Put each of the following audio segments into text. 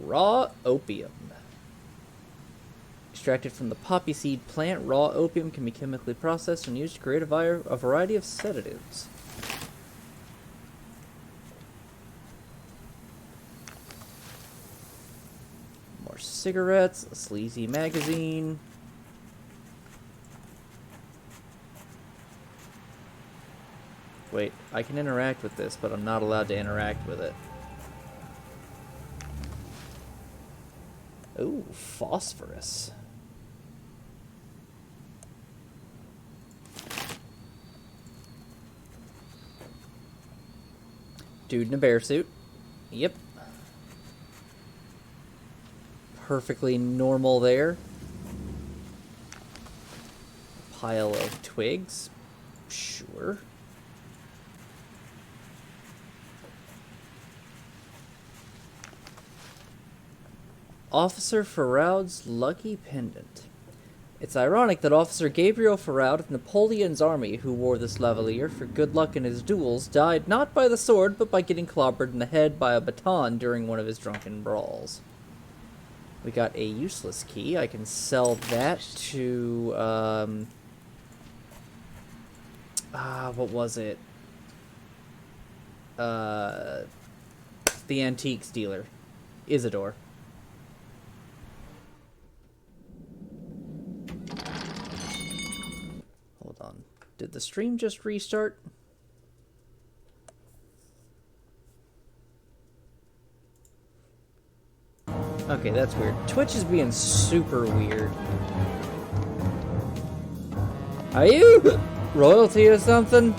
Raw opium. Extracted from the poppy seed plant, raw opium can be chemically processed and used to create a variety of sedatives. More cigarettes, a sleazy magazine. Wait, I can interact with this, but I'm not allowed to interact with it. Ooh, phosphorus. Dude in a bear suit. Yep. Perfectly normal there. Pile of twigs. Sure. Officer Faraud's lucky pendant. It's ironic that Officer Gabriel Faraud of Napoleon's army, who wore this lavalier for good luck in his duels, died not by the sword, but by getting clobbered in the head by a baton during one of his drunken brawls. We got a useless key. I can sell that to, what was it? The antiques dealer. Isidore. Hold on. Did the stream just restart? Okay, that's weird. Twitch is being super weird. Are you royalty or something?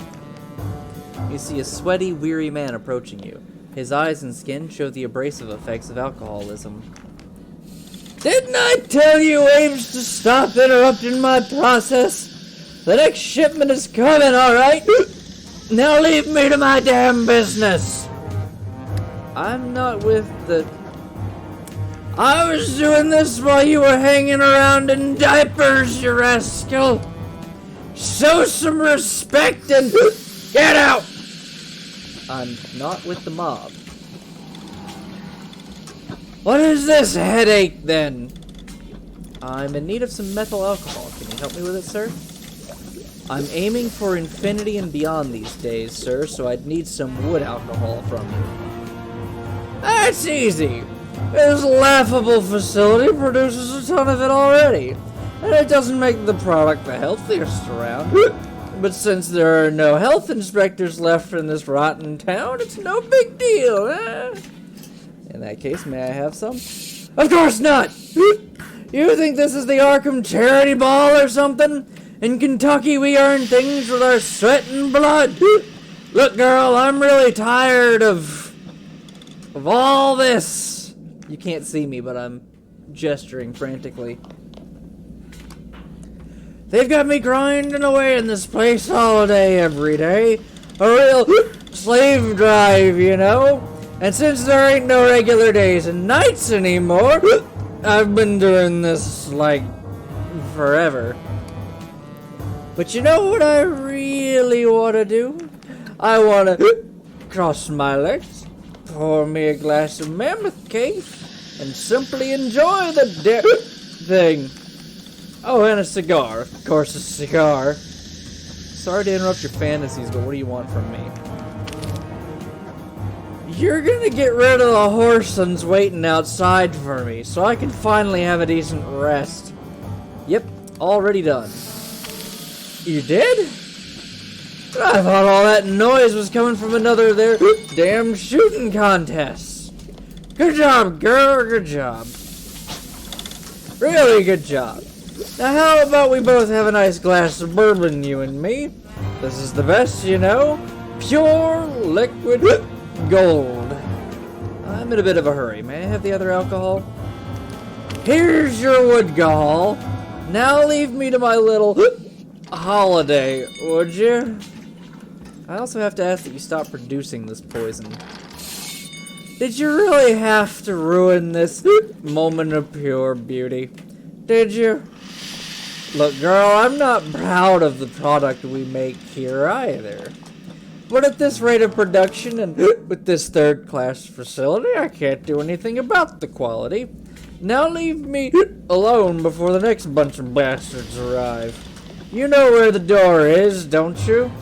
You see a sweaty, weary man approaching you. His eyes and skin show the abrasive effects of alcoholism. Didn't I tell you, Ames, to stop interrupting my process? The next shipment is coming, alright? Now leave me to my damn business. I'm not with the... I was doing this while you were hanging around in diapers, you rascal. Show some respect and get out. I'm not with the mob. What is this headache, then? I'm in need of some methyl alcohol. Can you help me with it, sir? I'm aiming for infinity and beyond these days, sir, so I'd need some wood alcohol from you. That's easy. This laughable facility produces a ton of it already, and it doesn't make the product the healthiest around. But since there are no health inspectors left in this rotten town, it's no big deal, eh? In that case, may I have some? Of course not! You think this is the Arkham Charity Ball or something? In Kentucky, we earn things with our sweat and blood. Look, girl, I'm really tired of all this. You can't see me, but I'm gesturing frantically. They've got me grinding away in this place all day, every day. A real slave drive, you know? And since there ain't no regular days and nights anymore, I've been doing this, like, forever. But you know what I really want to do? I want to cross my legs, pour me a glass of mammoth cake, and simply enjoy the thing. Oh, and a cigar. Of course, a cigar. Sorry to interrupt your fantasies, but what do you want from me? You're gonna get rid of the horse that's waiting outside for me, so I can finally have a decent rest. Yep, already done. You did? I thought all that noise was coming from another of their damn shooting contests. Good job, girl, good job. Really good job. Now how about we both have a nice glass of bourbon, you and me? This is the best, you know? Pure liquid gold. I'm in a bit of a hurry. May I have the other alcohol? Here's your woodgall. Now leave me to my little holiday, would you? I also have to ask that you stop producing this poison. Did you really have to ruin this moment of pure beauty? Did you? Look, girl, I'm not proud of the product we make here either. But at this rate of production and with this third-class facility, I can't do anything about the quality. Now leave me alone before the next bunch of bastards arrive. You know where the door is, don't you?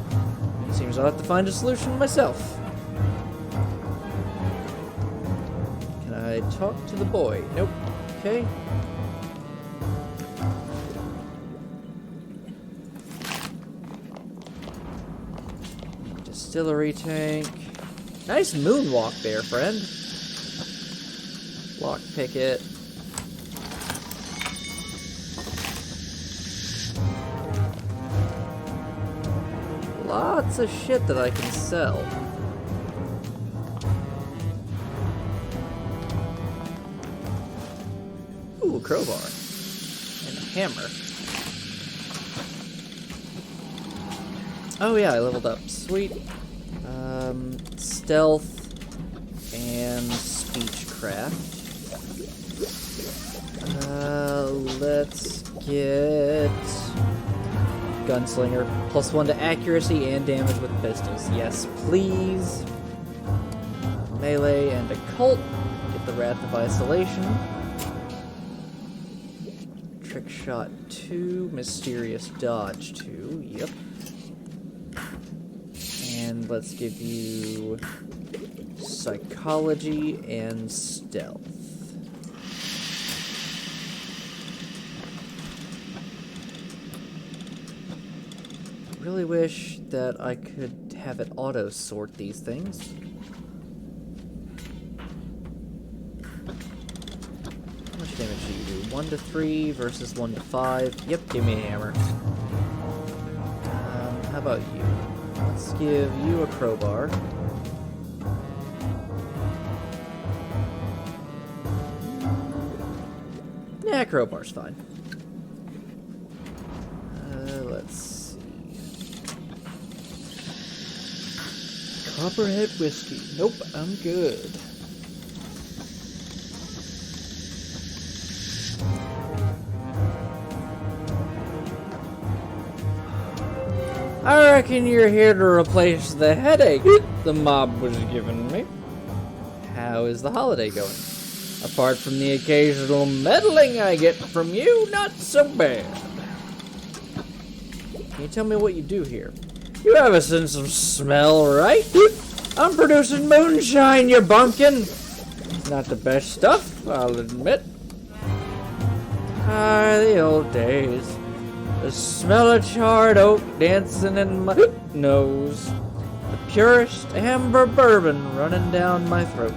Seems I'll have to find a solution myself. Can I talk to the boy? Nope. Okay. Distillery tank. Nice moonwalk there, friend. Lockpick it. Lots of shit that I can sell. Ooh, a crowbar. And a hammer. Oh yeah, I leveled up. Sweet. Stealth and speechcraft. Let's get Gunslinger. +1 to accuracy and damage with pistols. Yes, please. Melee and occult. Get the Wrath of Isolation. Trick shot 2. Mysterious dodge 2. Yep. And let's give you psychology and stealth. Really wish that I could have it auto sort these things. How much damage do you do? 1 to 3 versus 1 to 5. Yep, give me a hammer. How about you? Let's give you a crowbar. Yeah, crowbar's fine. Let's see. Copperhead whiskey. Nope, I'm good. I reckon you're here to replace the headache the mob was giving me. How is the holiday going? Apart from the occasional meddling I get from you, not so bad. Can you tell me what you do here? You have a sense of smell, right? I'm producing moonshine, you bumpkin. Not the best stuff, I'll admit. Ah, the old days. The smell of charred oak dancing in my nose. The purest amber bourbon running down my throat.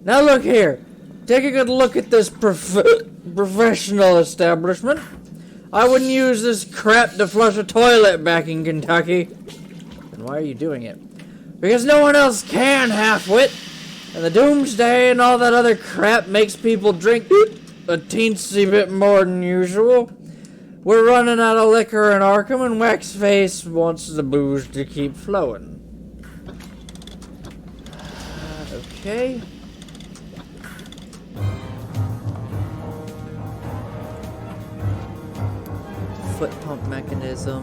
Now look here. Take a good look at this professional establishment. I wouldn't use this crap to flush a toilet back in Kentucky. Then why are you doing it? Because no one else can, half-wit. And the doomsday and all that other crap makes people drink a teensy bit more than usual. We're running out of liquor in Arkham, and Waxface wants the booze to keep flowing. Okay. Foot pump mechanism.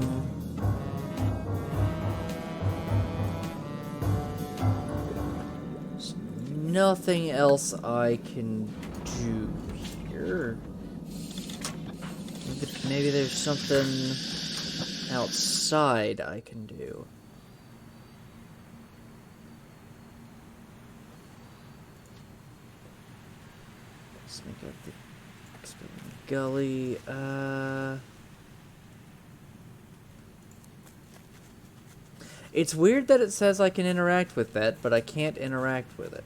There's nothing else I can do here. Maybe there's something outside I can do. Let's make up the Exploding Gully. It's weird that it says I can interact with that, but I can't interact with it.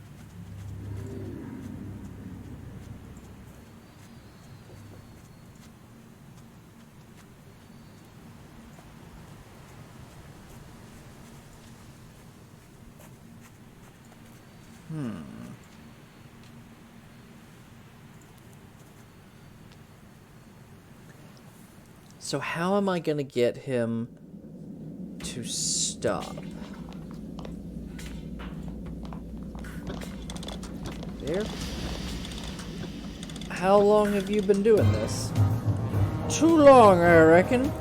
So how am I gonna get him to stop? There? How long have you been doing this? Too long, I reckon.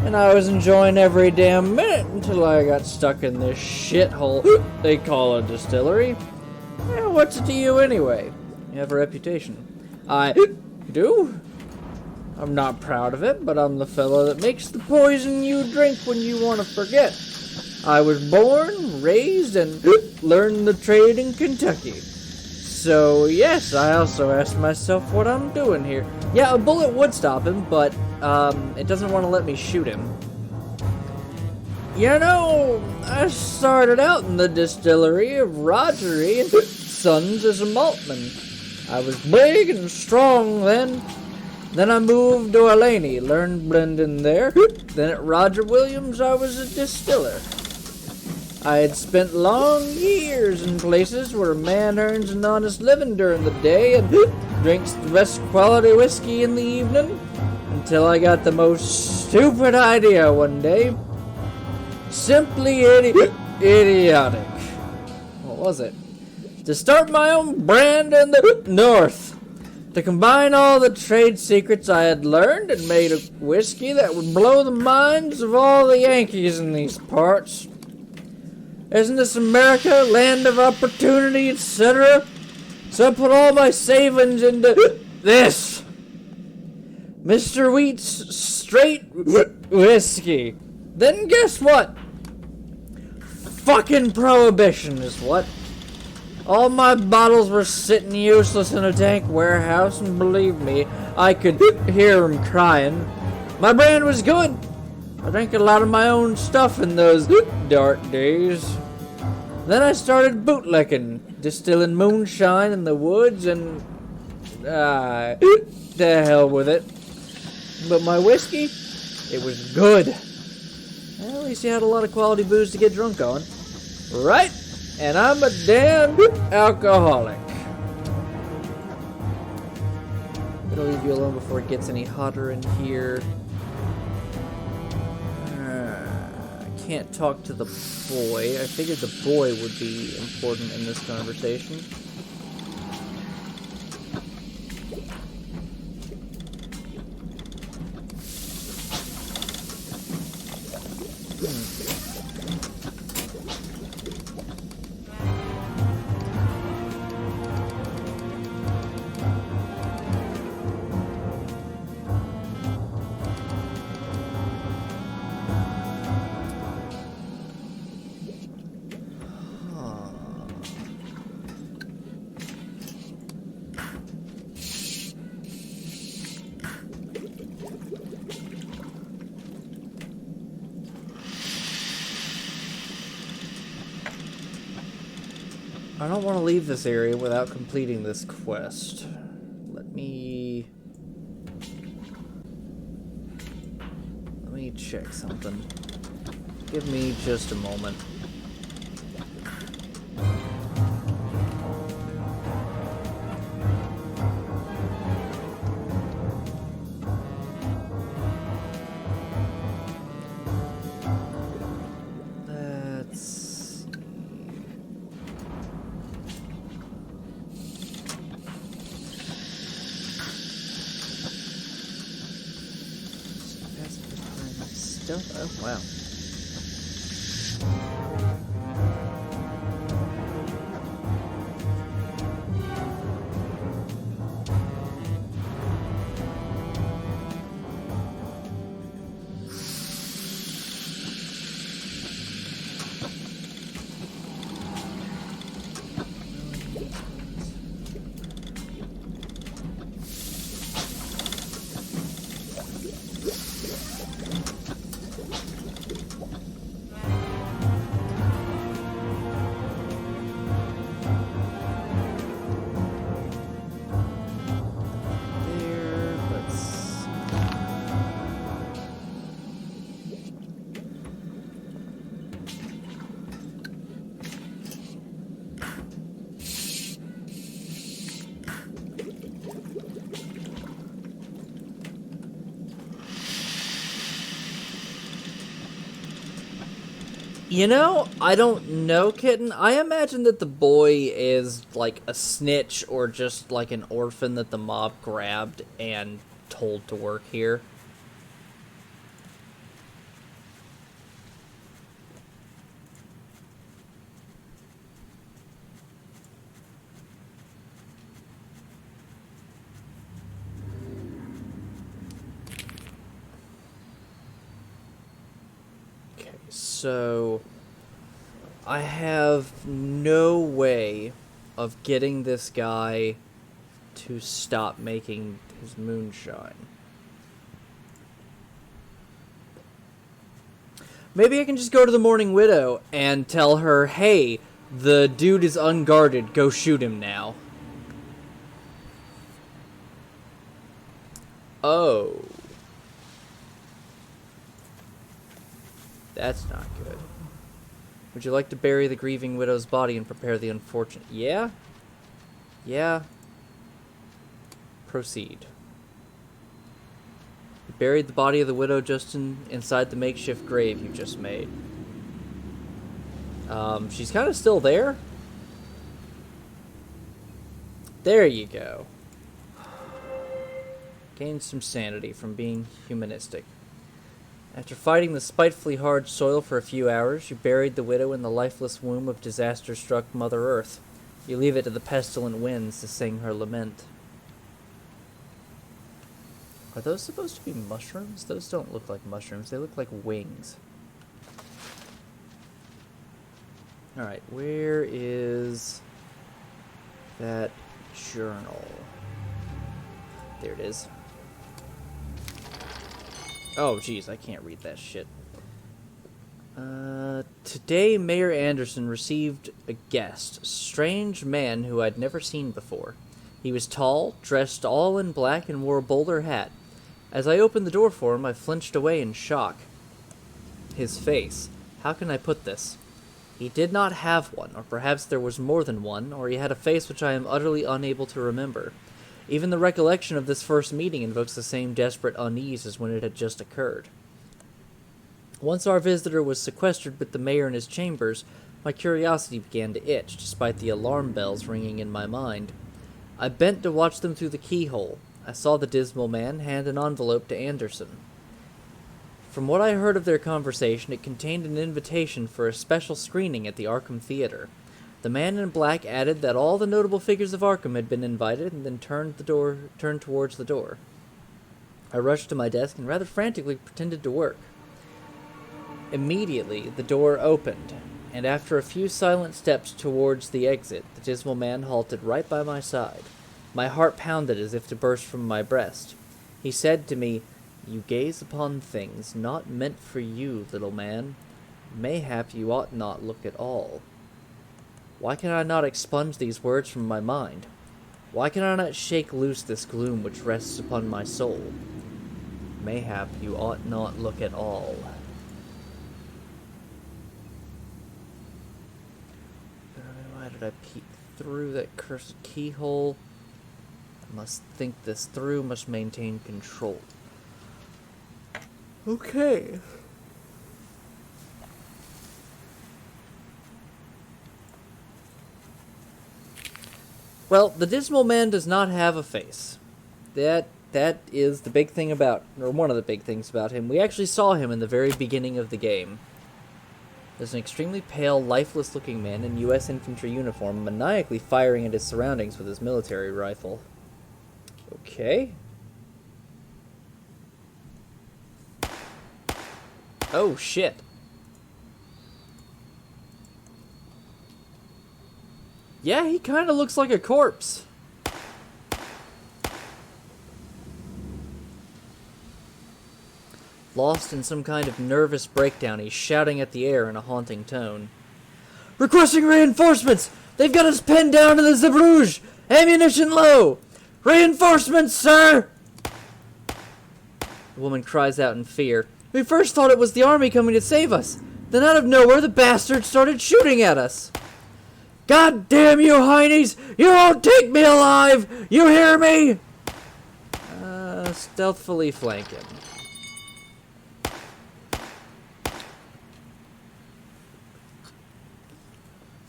and I was enjoying every damn minute until I got stuck in this shithole they call a distillery. What's it to you anyway? You have a reputation. I do? I'm not proud of it, but I'm the fellow that makes the poison you drink when you want to forget. I was born, raised, and learned the trade in Kentucky. So, yes, I also asked myself what I'm doing here. Yeah, a bullet would stop him, but, it doesn't want to let me shoot him. You know, I started out in the distillery of Rogery and Sons as a maltman. I was big and strong then. Then I moved to Alaney, learned blending there. Then at Roger Williams, I was a distiller. I had spent long years in places where a man earns an honest living during the day and drinks the best quality whiskey in the evening, until I got the most stupid idea one day. Simply idiotic. What was it? To start my own brand in the North. To combine all the trade secrets I had learned and made a whiskey that would blow the minds of all the Yankees in these parts. Isn't this America, land of opportunity, etc.? So I put all my savings into this. Mr. Wheat's straight whiskey. Then guess what? Fucking prohibition is what. All my bottles were sitting useless in a tank warehouse, and believe me, I could hear them crying. My brand was good. I drank a lot of my own stuff in those dark days. Then I started bootlicking, distilling moonshine in the woods, and to hell with it. But my whiskey, it was good. Well, at least you had a lot of quality booze to get drunk on. Right? And I'm a damn alcoholic. I'm gonna leave you alone before it gets any hotter in here. I can't talk to the boy. I figured the boy would be important in this conversation. I don't want to leave this area without completing this quest. Let me check something. Give me just a moment. Oh, wow. You know, I don't know, Kitten. I imagine that the boy is, like, a snitch or just, like, an orphan that the mob grabbed and told to work here. So, I have no way of getting this guy to stop making his moonshine. Maybe I can just go to the Mourning Widow and tell her, hey, the dude is unguarded, go shoot him now. Oh. That's not good. Would you like to bury the grieving widow's body and prepare the unfortunate... Yeah? Yeah. Proceed. You buried the body of the widow just inside the makeshift grave you just made. She's kind of still there. There you go. Gained some sanity from being humanistic. After fighting the spitefully hard soil for a few hours, you buried the widow in the lifeless womb of disaster-struck Mother Earth. You leave it to the pestilent winds to sing her lament. Are those supposed to be mushrooms? Those don't look like mushrooms. They look like wings. Alright, where is that journal? There it is. Oh, jeez, I can't read that shit. Today, Mayor Anderson received a guest, a strange man who I'd never seen before. He was tall, dressed all in black, and wore a bowler hat. As I opened the door for him, I flinched away in shock. His face. How can I put this? He did not have one, or perhaps there was more than one, or he had a face which I am utterly unable to remember. Even the recollection of this first meeting invokes the same desperate unease as when it had just occurred. Once our visitor was sequestered with the mayor in his chambers, my curiosity began to itch, despite the alarm bells ringing in my mind. I bent to watch them through the keyhole. I saw the Dismal Man hand an envelope to Anderson. From what I heard of their conversation, it contained an invitation for a special screening at the Arkham Theater. The man in black added that all the notable figures of Arkham had been invited, and then turned towards the door. I rushed to my desk and rather frantically pretended to work. Immediately, the door opened, and after a few silent steps towards the exit, the Dismal Man halted right by my side. My heart pounded as if to burst from my breast. He said to me, "You gaze upon things not meant for you, little man. Mayhap you ought not look at all." Why can I not expunge these words from my mind? Why can I not shake loose this gloom which rests upon my soul? Mayhap you ought not look at all. Why did I peek through that cursed keyhole? I must think this through, must maintain control. Okay. Well, the Dismal Man does not have a face. That is the big thing about, or one of the big things about him. We actually saw him in the very beginning of the game. There's an extremely pale, lifeless-looking man in U.S. infantry uniform, maniacally firing at his surroundings with his military rifle. Okay. Oh, shit. Yeah, he kind of looks like a corpse. Lost in some kind of nervous breakdown, he's shouting at the air in a haunting tone. "Requesting reinforcements! They've got us pinned down in the Zerbrouge! Ammunition low! Reinforcements, sir!" The woman cries out in fear. "We first thought it was the army coming to save us. Then out of nowhere, the bastards started shooting at us. God damn you, heinies! You won't take me alive! You hear me?" Stealthily flank him.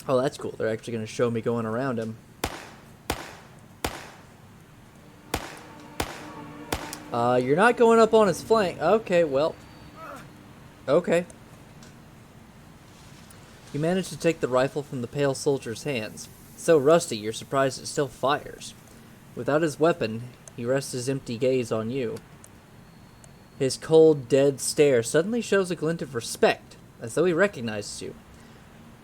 Oh, that's cool. They're actually going to show me going around him. You're not going up on his flank. Okay, well. Okay. You managed to take the rifle from the pale soldier's hands. So rusty, you're surprised it still fires. Without his weapon, he rests his empty gaze on you. His cold, dead stare suddenly shows a glint of respect. as though he recognizes you.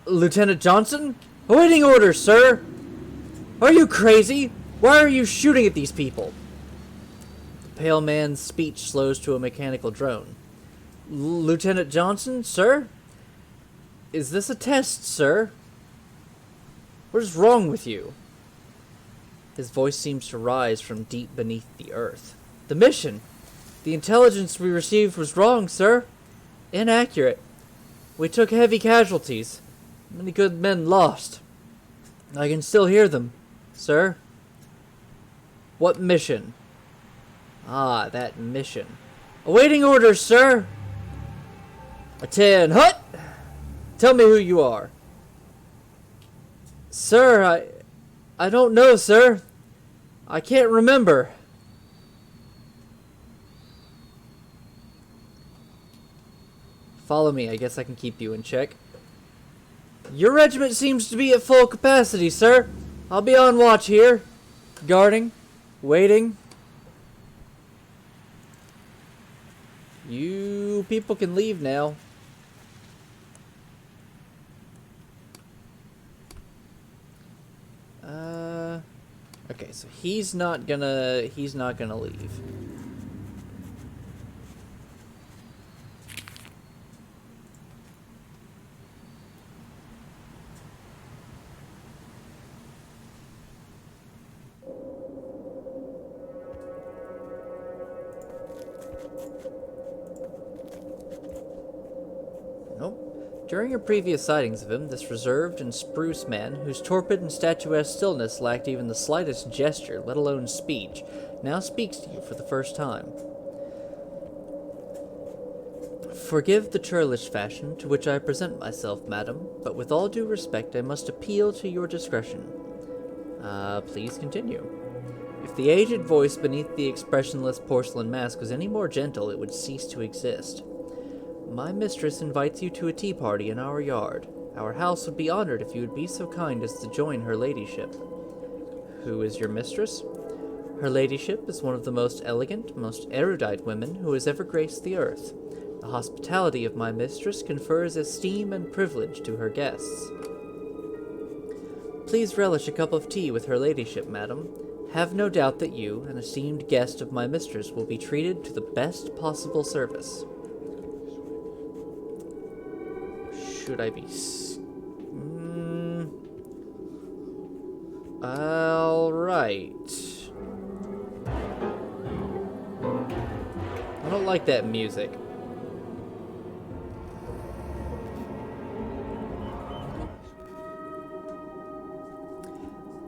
Lieutenant Johnson? Awaiting orders, sir! Are you crazy? Why are you shooting at these people? The pale man's speech slows to a mechanical drone. Lieutenant Johnson, sir? Is this a test, sir? What is wrong with you? His voice seems to rise from deep beneath the earth. The mission! The intelligence we received was wrong, sir. Inaccurate. We took heavy casualties. Many good men lost. I can still hear them, sir. What mission? Ah, that mission. Awaiting orders, sir. Attend, hut! Tell me who you are. Sir, I don't know, sir. I can't remember. Follow me. I guess I can keep you in check. Your regiment seems to be at full capacity, sir. I'll be on watch here. Guarding. Waiting. You people can leave now. Okay, so he's not gonna leave. During your previous sightings of him, this reserved and spruce man, whose torpid and statuesque stillness lacked even the slightest gesture, let alone speech, now speaks to you for the first time. Forgive the churlish fashion to which I present myself, madam, but with all due respect I must appeal to your discretion. Please continue. If the aged voice beneath the expressionless porcelain mask was any more gentle, it would cease to exist. My mistress invites you to a tea party in our yard. Our house would be honored if you would be so kind as to join her ladyship. Who is your mistress? Her ladyship is one of the most elegant, most erudite women who has ever graced the earth. The hospitality of my mistress confers esteem and privilege to her guests. Please relish a cup of tea with her ladyship, madam. Have no doubt that you, an esteemed guest of my mistress, will be treated to the best possible service. Should I be... Alright. I don't like that music.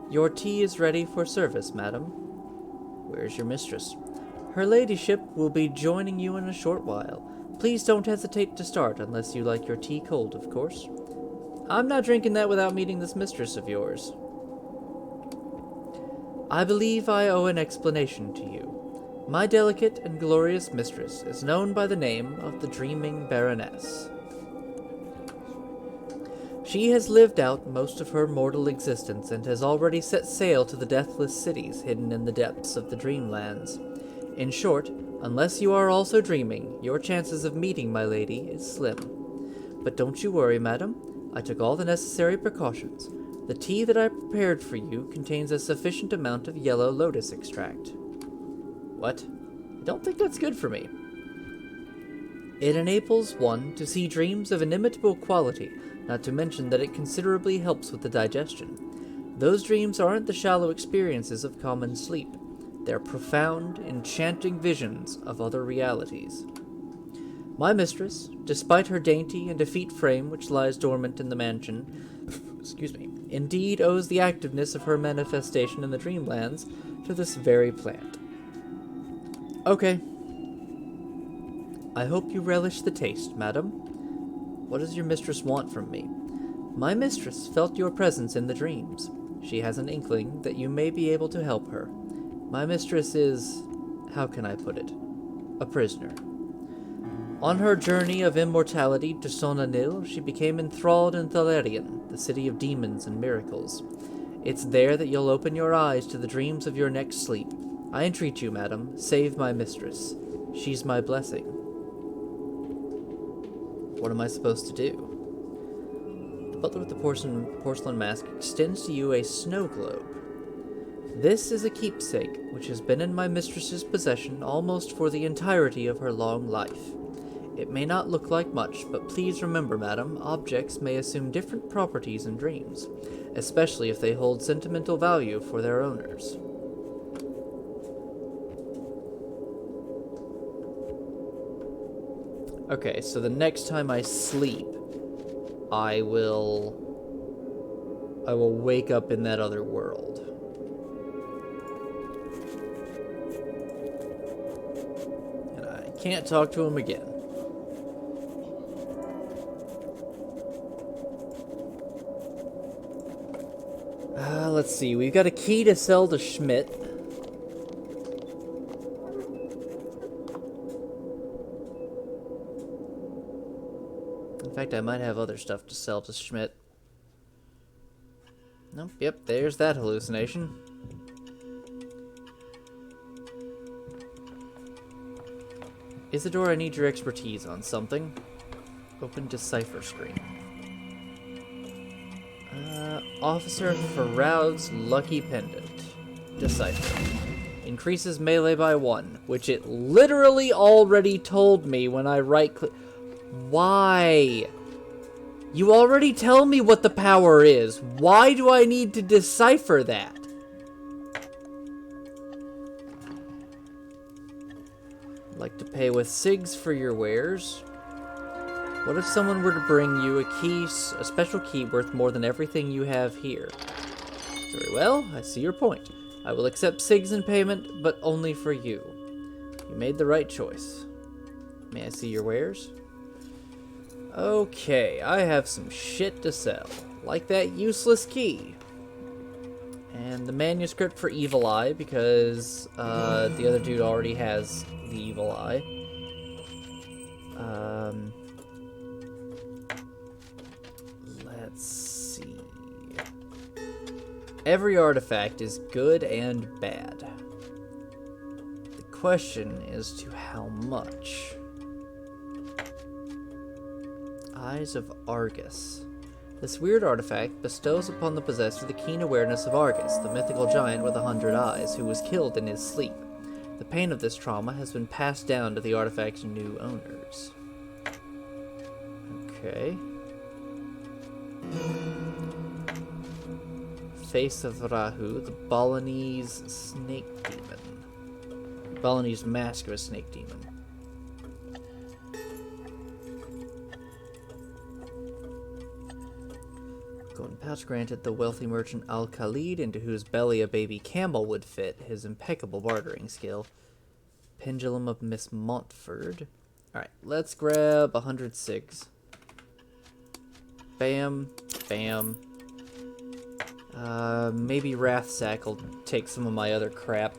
Your tea is ready for service, madam. Where's your mistress? Her ladyship will be joining you in a short while. Please don't hesitate to start unless you like your tea cold, of course. I'm not drinking that without meeting this mistress of yours. I believe I owe an explanation to you. My delicate and glorious mistress is known by the name of the Dreaming Baroness. She has lived out most of her mortal existence and has already set sail to the deathless cities hidden in the depths of the Dreamlands. In short, unless you are also dreaming, your chances of meeting my lady is slim. But don't you worry, madam. I took all the necessary precautions. The tea that I prepared for you contains a sufficient amount of yellow lotus extract. What? I don't think that's good for me. It enables one to see dreams of inimitable quality, not to mention that it considerably helps with the digestion. Those dreams aren't the shallow experiences of common sleep. They're profound, enchanting visions of other realities. My mistress, despite her dainty and effete frame which lies dormant in the mansion, indeed owes the activeness of her manifestation in the Dreamlands to this very plant. Okay. I hope you relish the taste, madam. What does your mistress want from me? My mistress felt your presence in the dreams. She has an inkling that you may be able to help her. My mistress is, how can I put it, a prisoner. On her journey of immortality to Sonanil, she became enthralled in Thalarian, the city of demons and miracles. It's there that you'll open your eyes to the dreams of your next sleep. I entreat you, madam, save my mistress. She's my blessing. What am I supposed to do? The butler with the porcelain mask extends to you a snow globe. This is a keepsake, which has been in my mistress's possession almost for the entirety of her long life. It may not look like much, but please remember, madam, objects may assume different properties in dreams, especially if they hold sentimental value for their owners. Okay, so the next time I sleep, I will wake up in that other world. And I can't talk to him again. Let's see, we've got a key to sell to Schmidt. In fact, I might have other stuff to sell to Schmidt. Nope, yep, there's that hallucination. Isidore, I need your expertise on something. Open decipher screen. Officer Faroud's Lucky Pendant. Decipher. Increases melee by 1, which it literally already told me when I right-click. Why? You already tell me what the power is. Why do I need to decipher that? Like to pay with SIGs for your wares. What if someone were to bring you a special key worth more than everything you have here? Very well, I see your point. I will accept SIGs in payment, but only for you. You made the right choice. May I see your wares? Okay, I have some shit to sell. Like that useless key. And the manuscript for Evil Eye, because the other dude already has the Evil Eye. Let's see. Every artifact is good and bad. The question is to how much. Eyes of Argus. This weird artifact bestows upon the possessor the keen awareness of Argus, the mythical giant with 100 eyes, who was killed in his sleep. The pain of this trauma has been passed down to the artifact's new owners. Okay. Face of Rahu, the Balinese snake demon. Balinese mask of a snake demon. Golden pouch granted the wealthy merchant Al-Khalid, into whose belly a baby camel would fit, his impeccable bartering skill. Pendulum of Miss Montford. Alright, let's grab 100 SIGs. Bam, bam. Maybe Wrathsack will take some of my other crap.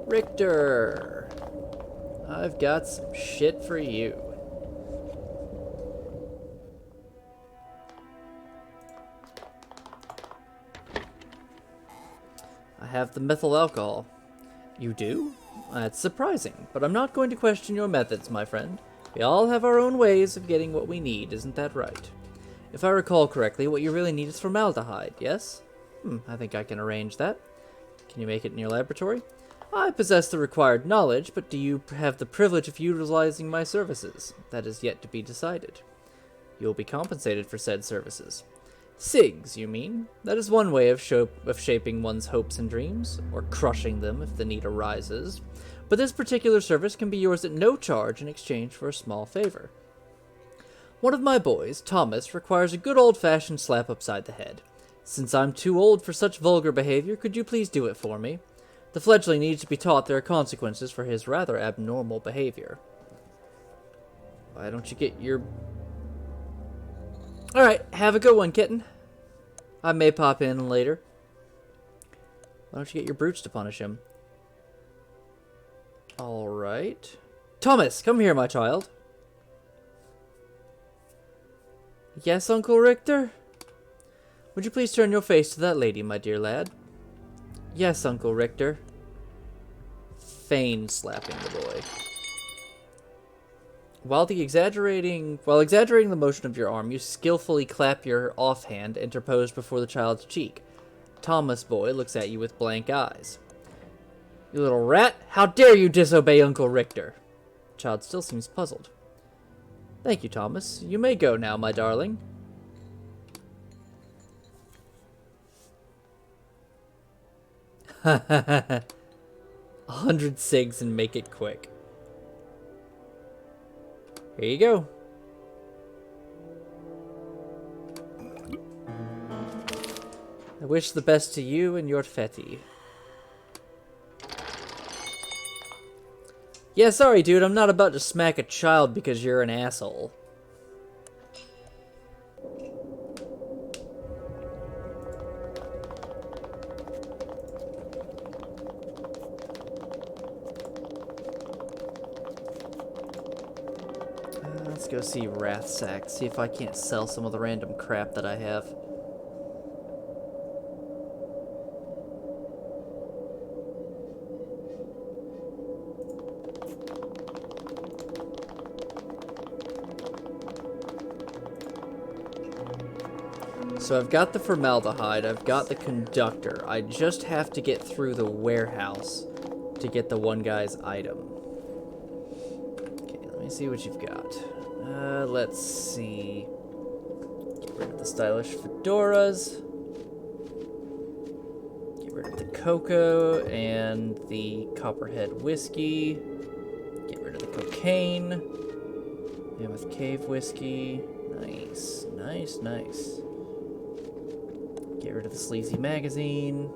Richter, I've got some shit for you. I have the methyl alcohol. You do? That's surprising, but I'm not going to question your methods, my friend. We all have our own ways of getting what we need, isn't that right? If I recall correctly, what you really need is formaldehyde, yes? I think I can arrange that. Can you make it in your laboratory? I possess the required knowledge, but do you have the privilege of utilizing my services? That is yet to be decided. You will be compensated for said services. SIGs, you mean? That is one way of shaping one's hopes and dreams, or crushing them if the need arises. But this particular service can be yours at no charge in exchange for a small favor. One of my boys, Thomas, requires a good old-fashioned slap upside the head. Since I'm too old for such vulgar behavior, could you please do it for me? The fledgling needs to be taught there are consequences for his rather abnormal behavior. Why don't you get your... Alright, have a good one, kitten. I may pop in later. Why don't you get your brutes to punish him? Alright. Thomas, come here, my child. Yes, Uncle Richter? Would you please turn your face to that lady, my dear lad? Yes, Uncle Richter. Feign slapping the boy. While exaggerating the motion of your arm, you skillfully clap your offhand interposed before the child's cheek. Thomas boy looks at you with blank eyes. You little rat! How dare you disobey Uncle Richter? The child still seems puzzled. Thank you, Thomas. You may go now, my darling. 100 cigs and make it quick. Here you go. I wish the best to you and your Fetty. Yeah, sorry, dude. I'm not about to smack a child because you're an asshole. Let's go see Wrathsack. See if I can't sell some of the random crap that I have. So I've got the formaldehyde, I've got the conductor. I just have to get through the warehouse to get the one guy's item. Okay, let me see what you've got. Let's see. Get rid of the stylish fedoras. Get rid of the cocoa and the copperhead whiskey. Get rid of the cocaine. Mammoth cave whiskey. Nice, nice, nice. Get rid of the sleazy magazine.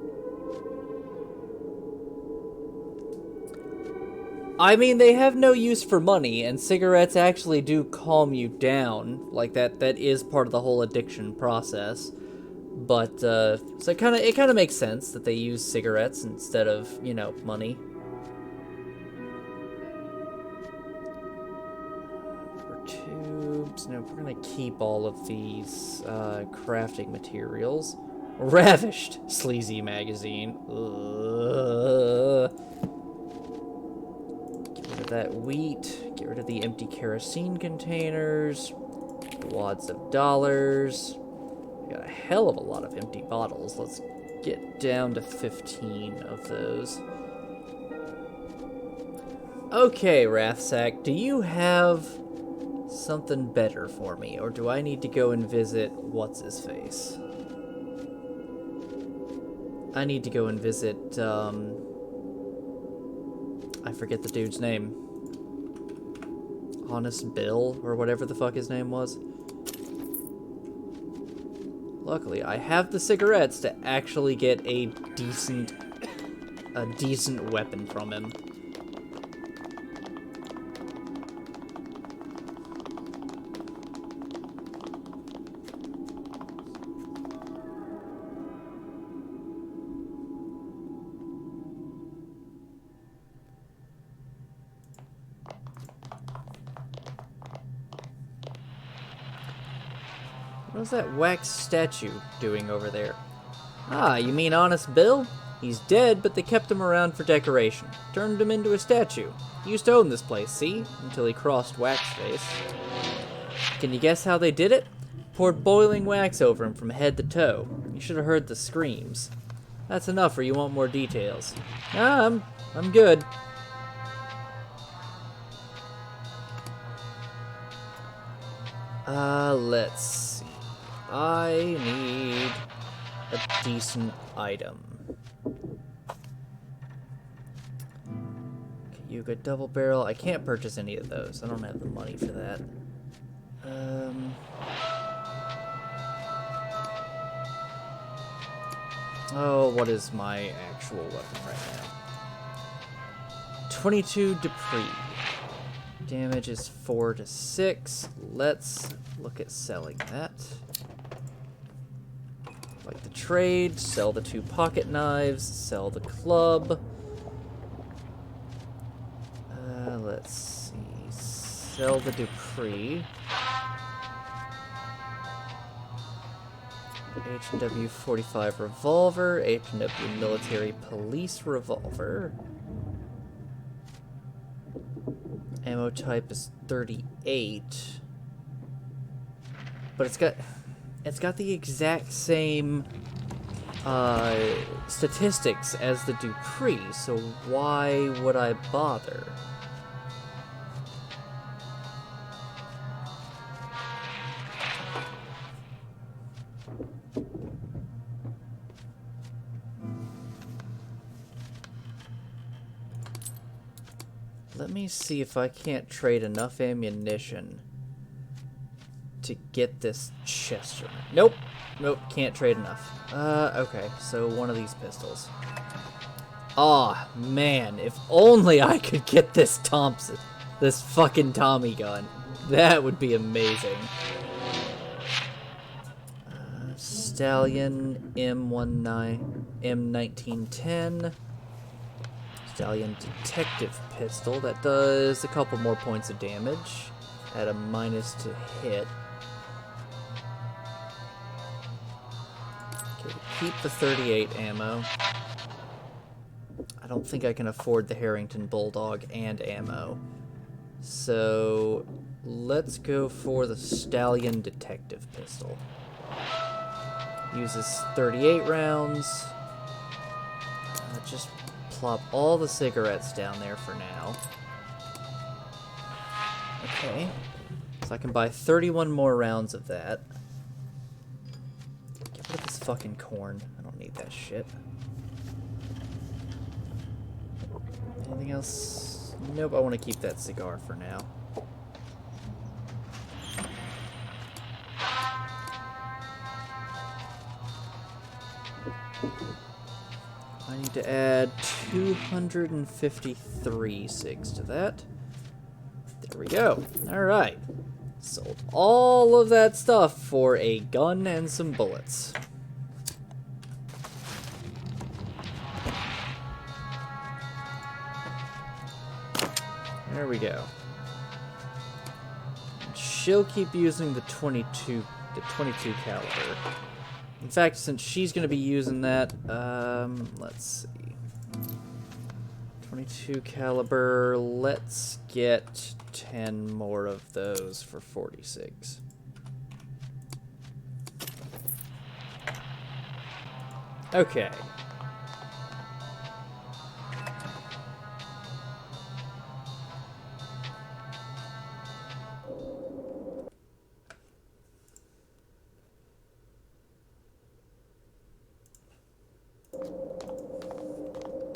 I mean, they have no use for money, and cigarettes actually do calm you down. Like, that is part of the whole addiction process. But, so it kind of makes sense that they use cigarettes instead of, you know, money. Tubes. No, we're gonna keep all of these, crafting materials. Ravished sleazy magazine. Ugh. Get rid of that wheat. Get rid of the empty kerosene containers. Wads of dollars. We got a hell of a lot of empty bottles. Let's get down to 15 of those. Okay, Wrathsack, do you have something better for me, or do I need to go and visit what's-his-face? I need to go and visit, I forget the dude's name. Honest Bill, or whatever the fuck his name was. Luckily, I have the cigarettes to actually get a decent weapon from him. What's that wax statue doing over there? Ah, you mean Honest Bill? He's dead, but they kept him around for decoration. Turned him into a statue. He used to own this place, see? Until he crossed Waxface. Can you guess how they did it? Poured boiling wax over him from head to toe. You should have heard the screams. That's enough, or you want more details? Ah, I'm good. Let's see. I need a decent item. Yuga double barrel. I can't purchase any of those. I don't have the money for that. Oh, what is my actual weapon right now? 22 Dupree. Damage is 4 to 6. Let's look at selling that. Like the trade, sell the 2 pocket knives, sell the club. let's see. Sell the Dupree. H&W 45 revolver, H&W military police revolver. Ammo type is 38. But it's got the exact same statistics as the Dupree, so why would I bother? Let me see if I can't trade enough ammunition to get this Chesterman. Nope. Nope, can't trade enough. Okay, so one of these pistols. Aw, man, if only I could get this Thompson. This fucking Tommy gun. That would be amazing. Stallion M1910. Stallion detective pistol. That does a couple more points of damage. At a minus to hit. Okay, keep the 38 ammo. I don't think I can afford the Harrington Bulldog and ammo. So let's go for the Stallion detective pistol. Uses 38 rounds. Just plop all the cigarettes down there for now. Okay. So I can buy 31 more rounds of that. Get rid of this fucking corn. I don't need that shit. Anything else? Nope, I want to keep that cigar for now. I need to add 253 cigs to that. There we go. Alright. Sold all of that stuff for a gun and some bullets. There we go. She'll keep using the 22 caliber. In fact, since she's going to be using that, let's see. 22 caliber, let's get 10 more of those for 46. Okay.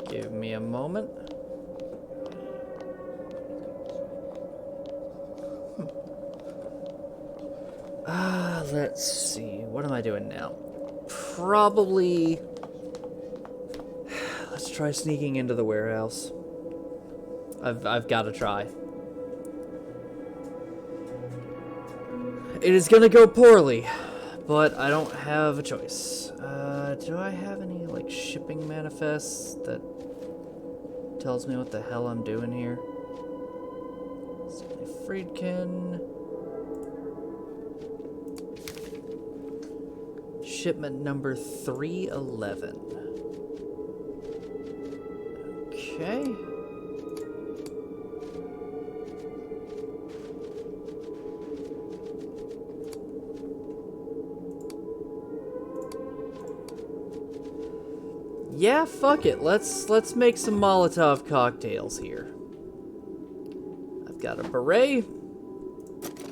Give me a moment. Let's see. What am I doing now? Probably... Let's try sneaking into the warehouse. I've got to try. It is gonna go poorly, but I don't have a choice. Do I have any, like, shipping manifests that tells me what the hell I'm doing here? Stanley Friedkin. Shipment number 311. Okay. Yeah, fuck it. Let's make some Molotov cocktails here. I've got a beret.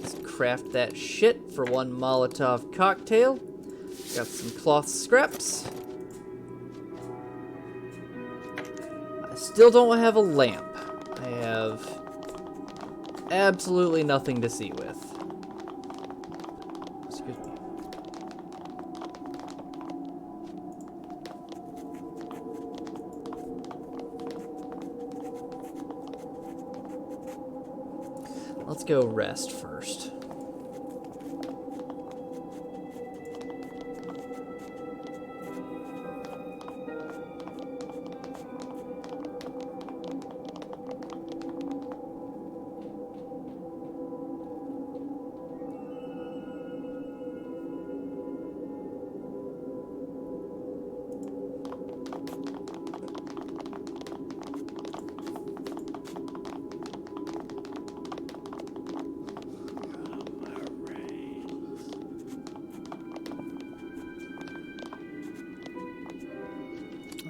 Let's craft that shit for one Molotov cocktail. Got some cloth scraps. I still don't have a lamp. I have absolutely nothing to see with. Excuse me. Let's go rest first.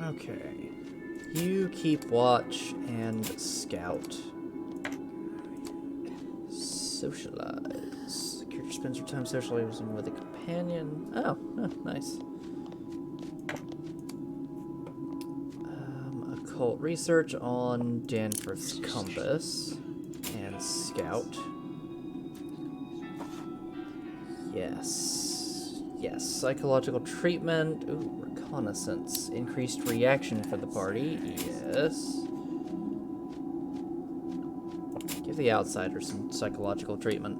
Okay. You keep watch and scout. Socialize. Character spends your time socializing with a companion. Oh, nice. Occult Research on Danforth's compass. And scout. Yes. Yes. Psychological treatment. Ooh, reconnaissance. Increased reaction for the party. Yes. Give the outsider some psychological treatment.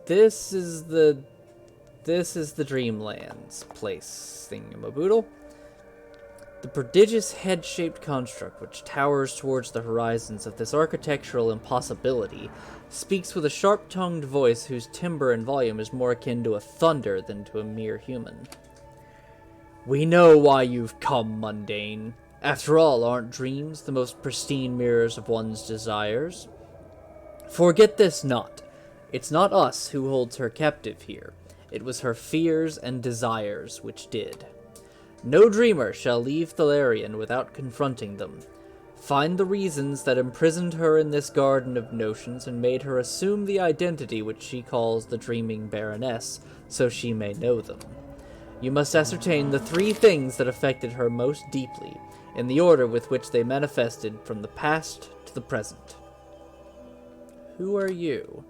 This is the Dreamlands place thingamaboodle. The prodigious head-shaped construct which towers towards the horizons of this architectural impossibility speaks with a sharp-tongued voice whose timbre and volume is more akin to a thunder than to a mere human. We know why you've come, mundane. After all, aren't dreams the most pristine mirrors of one's desires? Forget this not. It's not us who holds her captive here. It was her fears and desires which did. No dreamer shall leave Thalarian without confronting them. Find the reasons that imprisoned her in this garden of notions and made her assume the identity which she calls the Dreaming Baroness, so she may know them. You must ascertain the 3 things that affected her most deeply, in the order with which they manifested from the past to the present. Who are you?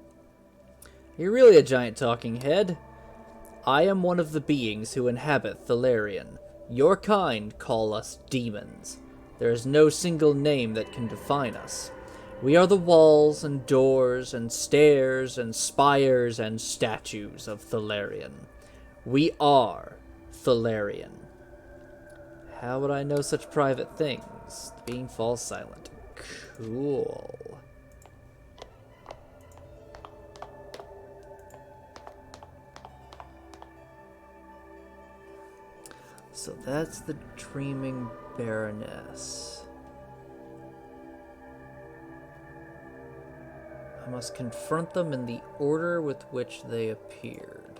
You're really a giant talking head. I am one of the beings who inhabit Thalarian. Your kind call us demons. There is no single name that can define us. We are the walls and doors and stairs and spires and statues of Thalarian. We are Thalarian. How would I know such private things? The being falls silent. Cool. So that's the Dreaming Baroness. I must confront them in the order with which they appeared.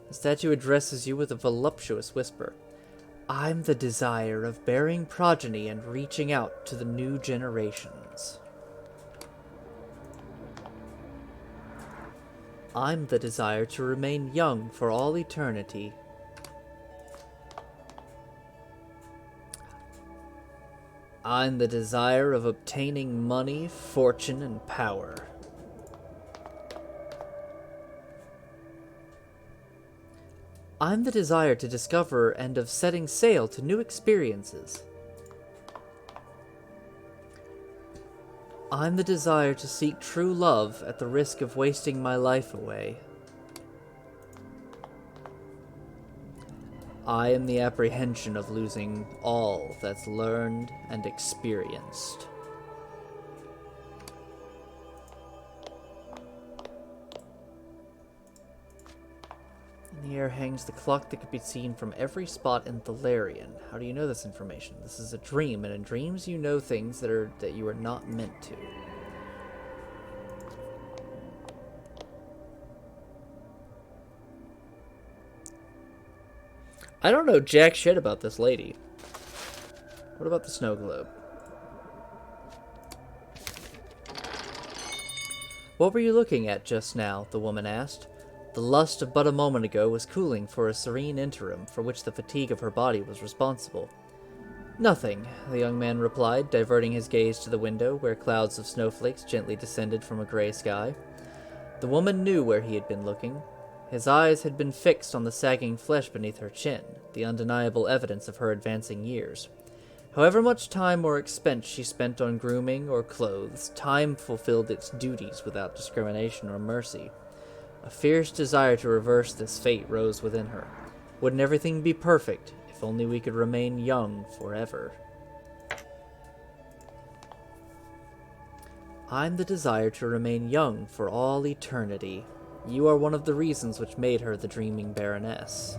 The statue addresses you with a voluptuous whisper. I'm the desire of bearing progeny and reaching out to the new generations. I'm the desire to remain young for all eternity. I'm the desire of obtaining money, fortune, and power. I'm the desire to discover and of setting sail to new experiences. I'm the desire to seek true love at the risk of wasting my life away. I am the apprehension of losing all that's learned and experienced. In the air hangs the clock that could be seen from every spot in Thalarian. How do you know this information? This is a dream, and in dreams you know things that you are not meant to. I don't know jack shit about this lady. What about the snow globe? What were you looking at just now? The woman asked. The lust of but a moment ago was cooling for a serene interim, for which the fatigue of her body was responsible. Nothing, the young man replied, diverting his gaze to the window, where clouds of snowflakes gently descended from a gray sky. The woman knew where he had been looking. His eyes had been fixed on the sagging flesh beneath her chin, the undeniable evidence of her advancing years. However much time or expense she spent on grooming or clothes, time fulfilled its duties without discrimination or mercy. A fierce desire to reverse this fate rose within her. Wouldn't everything be perfect if only we could remain young forever? I'm the desire to remain young for all eternity. You are one of the reasons which made her the Dreaming Baroness.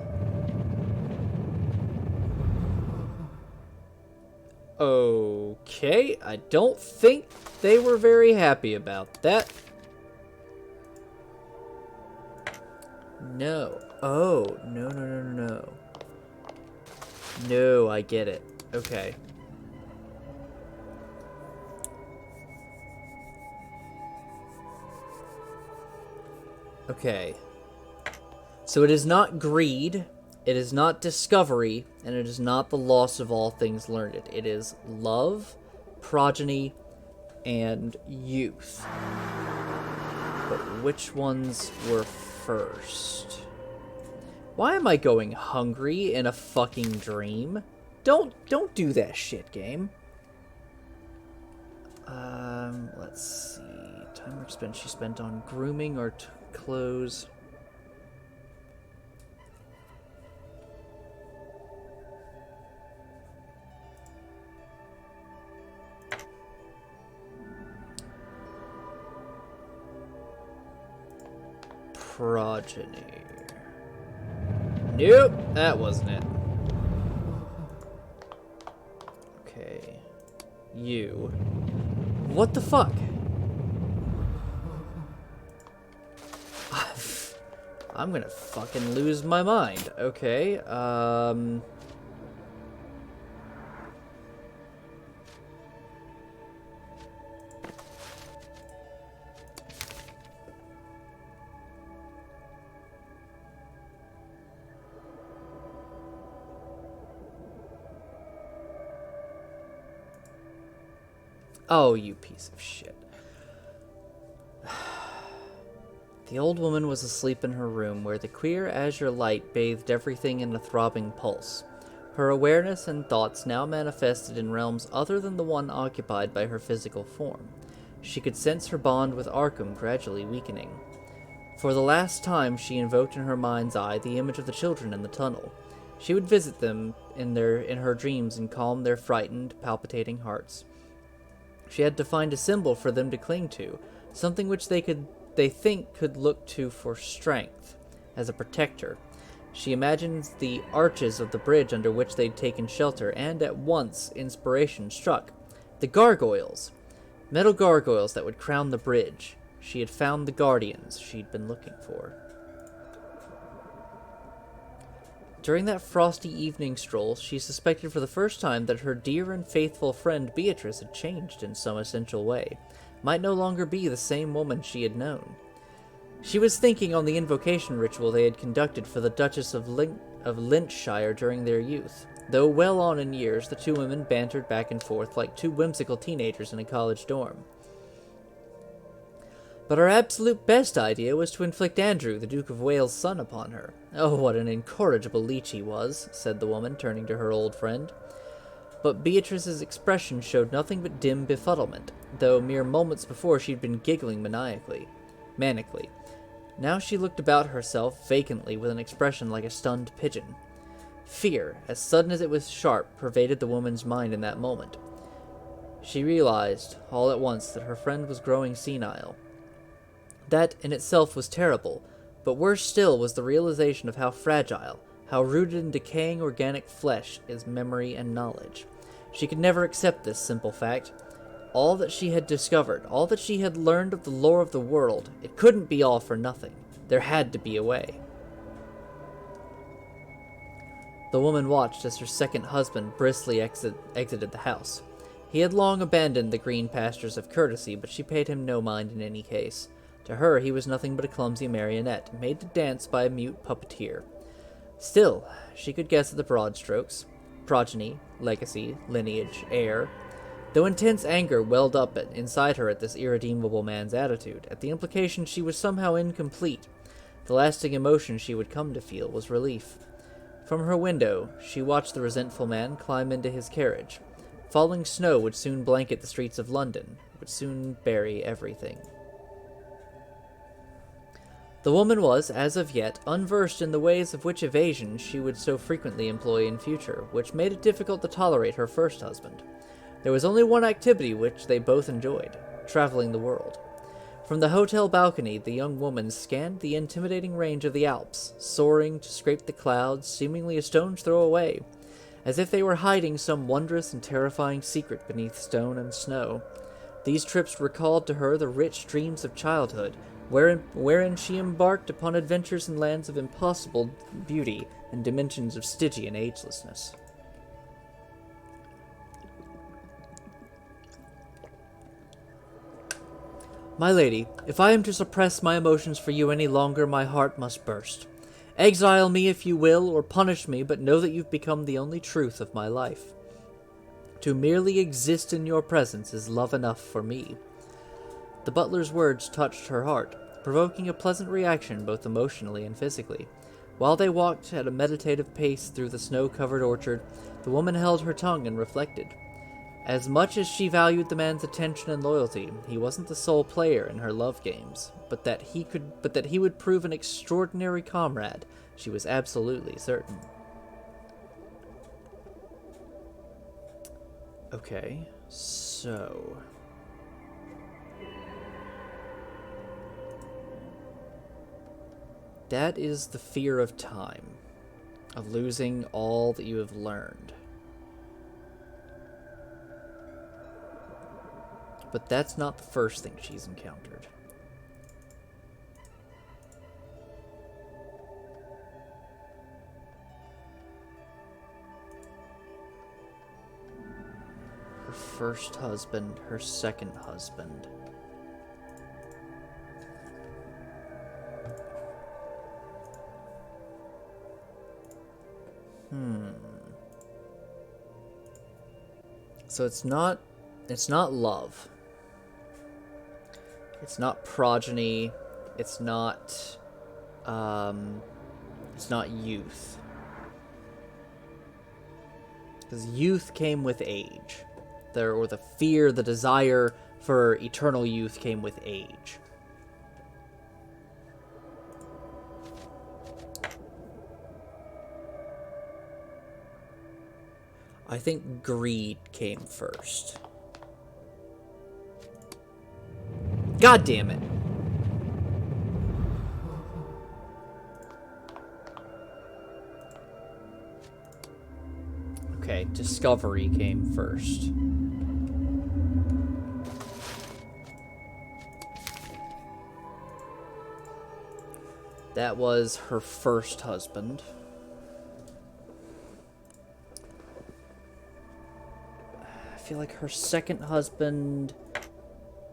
Okay, I don't think they were very happy about that. No. Oh, no, no, no, no, no. No, I get it. Okay. Okay. So it is not greed, it is not discovery, and it is not the loss of all things learned. It is love, progeny, and youth. But which ones were first? Why am I going hungry in a fucking dream? Don't do that shit, game. Let's see. Time expense she spent on grooming or clothes. Progeny. Nope, that wasn't it. Okay. You. What the fuck? I'm gonna fucking lose my mind. Okay, oh, you piece of shit. The old woman was asleep in her room, where the queer azure light bathed everything in a throbbing pulse. Her awareness and thoughts now manifested in realms other than the one occupied by her physical form. She could sense her bond with Arkham gradually weakening. For the last time, she invoked in her mind's eye the image of the children in the tunnel. She would visit them in her dreams and calm their frightened, palpitating hearts. She had to find a symbol for them to cling to, something which they think could look to for strength, as a protector. She imagines the arches of the bridge under which they'd taken shelter, and at once inspiration struck. The gargoyles! Metal gargoyles that would crown the bridge. She had found the guardians she'd been looking for. During that frosty evening stroll, she suspected for the first time that her dear and faithful friend Beatrice had changed in some essential way, might no longer be the same woman she had known. She was thinking on the invocation ritual they had conducted for the Duchess of Lynchshire during their youth. Though well on in years, the two women bantered back and forth like two whimsical teenagers in a college dorm. But her absolute best idea was to inflict Andrew, the Duke of Wales' son, upon her. Oh, what an incorrigible leech he was, said the woman, turning to her old friend. But Beatrice's expression showed nothing but dim befuddlement, though mere moments before she'd been giggling manically. Now she looked about herself vacantly with an expression like a stunned pigeon. Fear, as sudden as it was sharp, pervaded the woman's mind in that moment. She realized, all at once, that her friend was growing senile. That, in itself, was terrible, but worse still was the realization of how fragile, how rooted in decaying organic flesh is memory and knowledge. She could never accept this simple fact. All that she had discovered, all that she had learned of the lore of the world, it couldn't be all for nothing. There had to be a way. The woman watched as her second husband briskly exited the house. He had long abandoned the green pastures of courtesy, but she paid him no mind in any case. To her, he was nothing but a clumsy marionette, made to dance by a mute puppeteer. Still, she could guess at the broad strokes. Progeny, legacy, lineage, heir. Though intense anger welled up inside her at this irredeemable man's attitude, at the implication she was somehow incomplete, the lasting emotion she would come to feel was relief. From her window, she watched the resentful man climb into his carriage. Falling snow would soon blanket the streets of London, would soon bury everything. The woman was, as of yet, unversed in the ways of which evasion she would so frequently employ in future, which made it difficult to tolerate her first husband. There was only one activity which they both enjoyed, traveling the world. From the hotel balcony, the young woman scanned the intimidating range of the Alps, soaring to scrape the clouds, seemingly a stone's throw away, as if they were hiding some wondrous and terrifying secret beneath stone and snow. These trips recalled to her the rich dreams of childhood, wherein she embarked upon adventures in lands of impossible beauty and dimensions of Stygian agelessness. My lady, if I am to suppress my emotions for you any longer, my heart must burst. Exile me if you will, or punish me, but know that you've become the only truth of my life. To merely exist in your presence is love enough for me. The butler's words touched her heart, provoking a pleasant reaction both emotionally and physically. While they walked at a meditative pace through the snow-covered orchard, the woman held her tongue and reflected. As much as she valued the man's attention and loyalty, he wasn't the sole player in her love games, but that he would prove an extraordinary comrade, she was absolutely certain. Okay, so... that is the fear of time, of losing all that you have learned. But that's not the first thing she's encountered. Her first husband, her second husband. So it's not love. It's not progeny. It's not youth. Because youth came with age. The fear, the desire for eternal youth came with age. I think greed came first. God damn it. Okay, discovery came first. That was her first husband. I feel like her second husband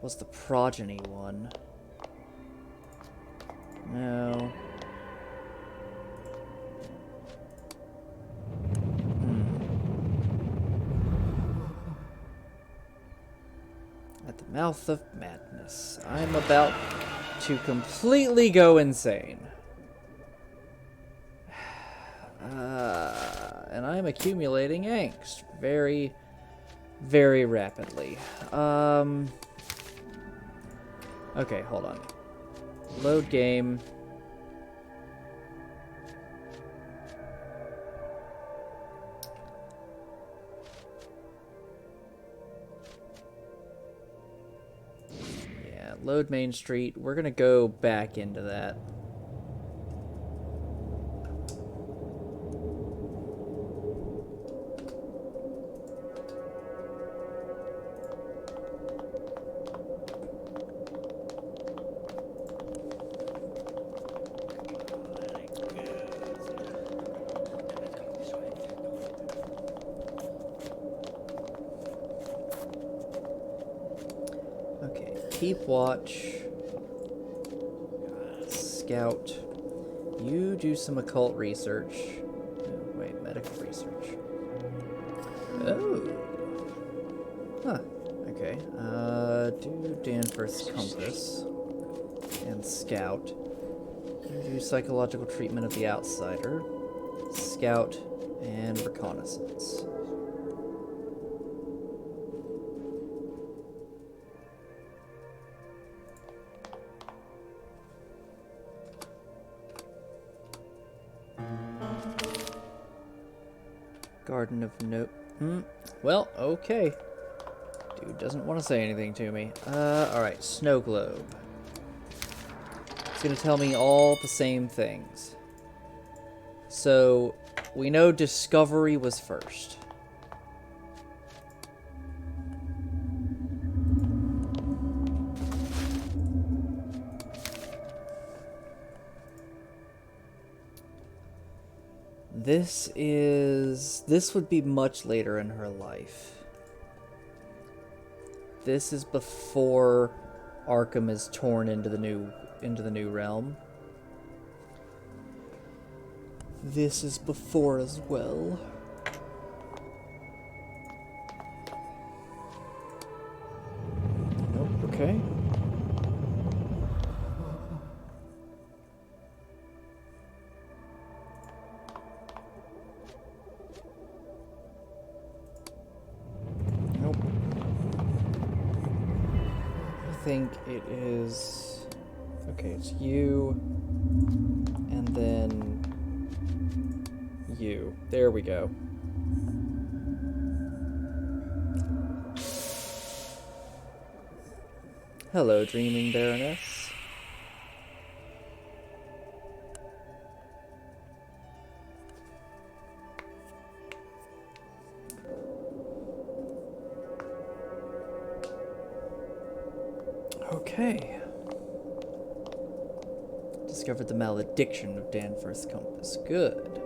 was the progeny one. No. At the mouth of madness. I'm about to completely go insane. And I'm accumulating angst very, very rapidly. Okay, hold on. Load game. Yeah, load Main Street. We're gonna go back into that. Keep watch. Scout. You do some occult research. Oh, wait, medical research. Oh. Huh. Okay. Do Danforth's compass. And scout. You do psychological treatment of the outsider. Scout and reconnaissance. Garden of Note. Well, okay. Dude doesn't want to say anything to me. Alright, snow globe. It's gonna tell me all the same things. So, We know discovery was first. This would be much later in her life. This is before Arkham is torn into the new realm. This is before as well. Nope, okay. Nope. I think it is... Okay, it's you, and then... you. There we go. Hello, dreaming Baroness. Okay. Discovered the malediction of Danforth's compass. Good.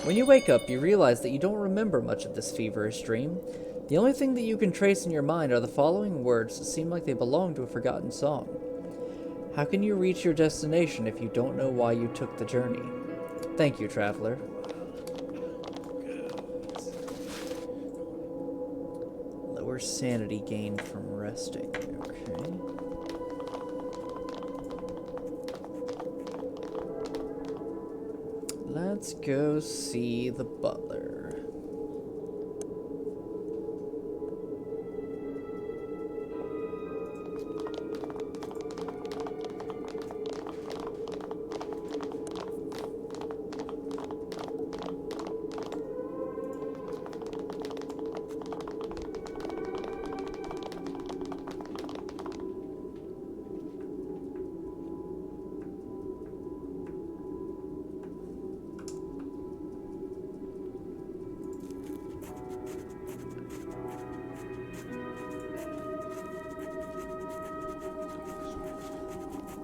When you wake up, you realize that you don't remember much of this feverish dream. The only thing that you can trace in your mind are the following words that seem like they belong to a forgotten song. How can you reach your destination if you don't know why you took the journey? Thank you, traveler. Lower sanity gained from resting. Okay. Let's go see the butler.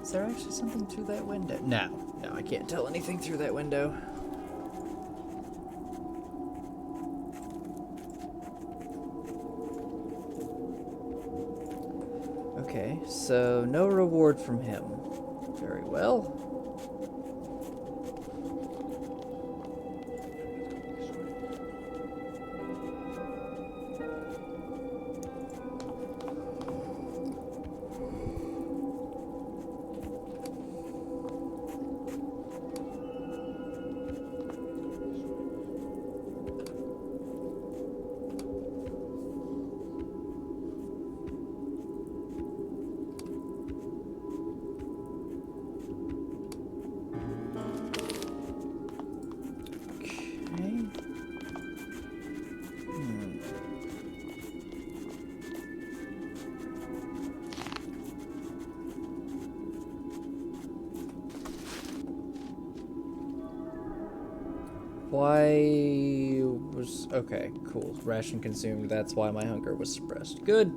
Is there actually something through that window? No, I can't tell anything through that window. Okay, so no reward from him. Very well. Okay, cool. Ration consumed, that's why my hunger was suppressed. Good.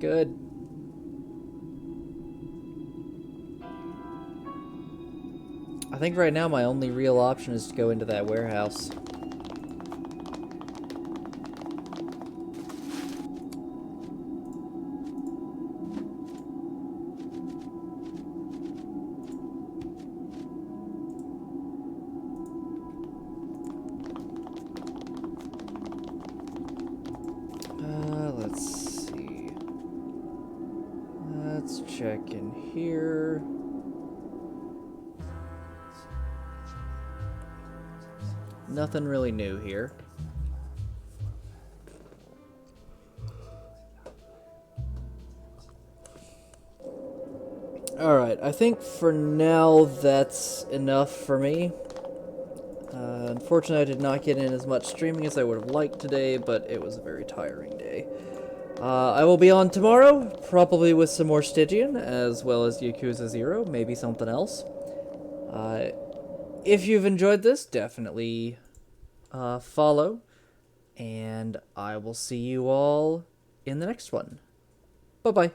Good. I think right now my only real option is to go into that warehouse. Let's see. Let's check in here. Nothing really new here. Alright, I think for now that's enough for me. Unfortunately, I did not get in as much streaming as I would have liked today, but it was a very tiring day. I will be on tomorrow, probably with some more Stygian, as well as Yakuza 0, maybe something else. If you've enjoyed this, definitely follow, and I will see you all in the next one. Bye-bye.